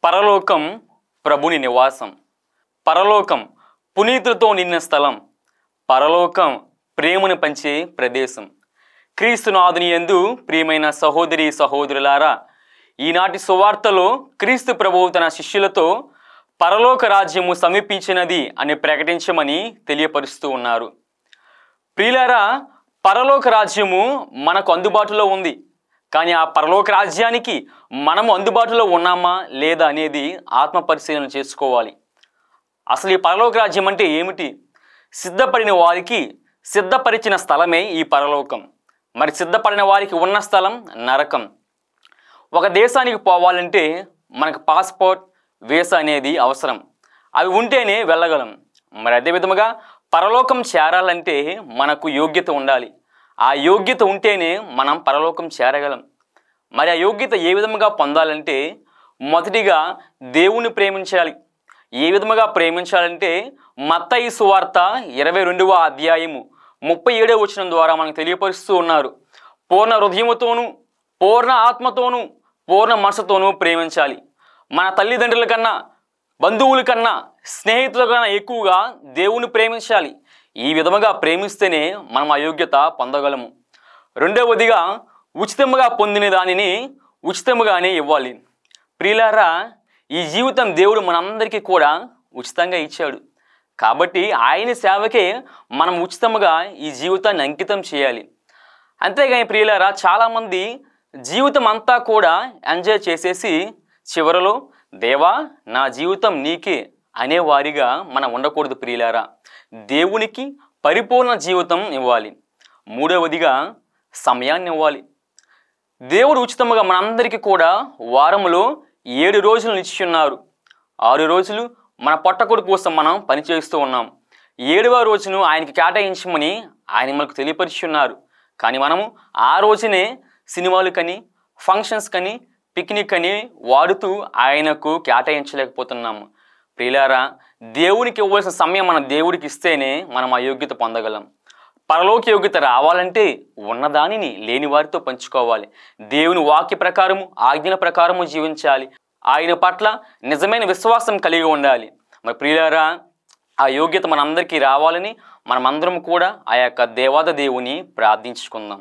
పరలోకం ప్రభుని నివాసం. పరలోకం పునీతులతో నిన్న స్థలం. పరలోకం ప్రేమను పంచే ప్రదేశం. క్రీస్తునాథుని యందు ప్రియమైన సహోదరి సహోదరులారా, ఈనాటి సువార్తలో క్రీస్తు ప్రభువు తన శిష్యులతో పరలోక రాజ్యము సమీపించినది అని ప్రకటించమని తెలియపరుస్తూ ఉన్నారు. ప్రియులారా, పరలోక రాజ్యము మనకు అందుబాటులో ఉంది. కానీ ఆ పరలోక రాజ్యానికి మనము అందుబాటులో ఉన్నామా లేదా అనేది ఆత్మ పరిశీలన చేసుకోవాలి. అసలు ఈ పరలోక రాజ్యం అంటే ఏమిటి? సిద్ధపడిన వారికి సిద్ధపరిచిన స్థలమే ఈ పరలోకం. మరి సిద్ధపడిన వారికి ఉన్న స్థలం నరకం. ఒక దేశానికి పోవాలంటే మనకు పాస్పోర్ట్, వీసా అనేది అవసరం. అవి ఉంటేనే వెళ్ళగలం. మరి అదే విధముగా పరలోకం చేరాలంటే మనకు యోగ్యత ఉండాలి. ఆ యోగ్యత ఉంటేనే మనం పరలోకం చేరగలం. మరి ఆ యోగ్యత ఏ విధముగా పొందాలంటే మొదటిగా దేవుని ప్రేమించాలి. ఏ విధముగా ప్రేమించాలంటే మత్తయి సువార్త 22వ అధ్యాయము 37వ వచనం ద్వారా మనకు తెలియపరుస్తూ ఉన్నారు. పూర్ణ హృదయముతోనూ, పూర్ణ ఆత్మతోనూ, పూర్ణ మనసుతోనూ ప్రేమించాలి. మన తల్లిదండ్రుల కన్నా, బంధువుల కన్నా, స్నేహితుల కన్నా ఎక్కువగా దేవుని ప్రేమించాలి. ఈ విధముగా ప్రేమిస్తేనే మనం ఆ యోగ్యత పొందగలము. రెండవదిగా ఉచితముగా పొందిన దానిని ఉచితముగానే ఇవ్వాలి. ప్రియులారా, ఈ జీవితం దేవుడు మనందరికీ కూడా ఉచితంగా ఇచ్చాడు. కాబట్టి ఆయన సేవకే మనం ఉచితముగా ఈ జీవితాన్ని అంకితం చేయాలి. అంతేగాని ప్రియులారా, చాలామంది జీవితం అంతా కూడా ఎంజాయ్ చేసేసి చివరిలో దేవా నా జీవితం నీకే అనేవారిగా మనం ఉండకూడదు. ప్రియులారా, దేవునికి పరిపూర్ణ జీవితం ఇవ్వాలి. మూడవదిగా సమయాన్ని ఇవ్వాలి. దేవుడు ఉచితంగా మనందరికీ కూడా వారములో 7 రోజులు నిలిచిన్నారు. 6 రోజులు మన పొట్టకొడు కోసం మనం పనిచేస్తూ ఉన్నాం. 7వ రోజును ఆయనకి కేటాయించమని ఆయన మనకు తెలియపరిచి ఉన్నారు. కానీ మనము ఆ రోజునే సినిమాలు కని, ఫంక్షన్స్ కని, పిక్నిక్ అని వాడుతూ ఆయనకు కేటాయించలేకపోతున్నాము. ప్రియులారా, దేవునికి ఇవ్వాల్సిన సమయం మన దేవుడికి ఇస్తేనే మనం ఆ యోగ్యత పొందగలం. పరలోక యోగ్యత రావాలంటే ఉన్నదానిని లేని వారితో పంచుకోవాలి. దేవుని వాక్య ప్రకారము, ఆజ్ఞల ప్రకారము జీవించాలి. ఆయన పట్ల నిజమైన విశ్వాసం కలిగి ఉండాలి. మరి ప్రియులారా, ఆ యోగ్యత మనందరికీ రావాలని మనమందరం కూడా ఆ యొక్క దేవాది దేవుని ప్రార్థించుకుందాం.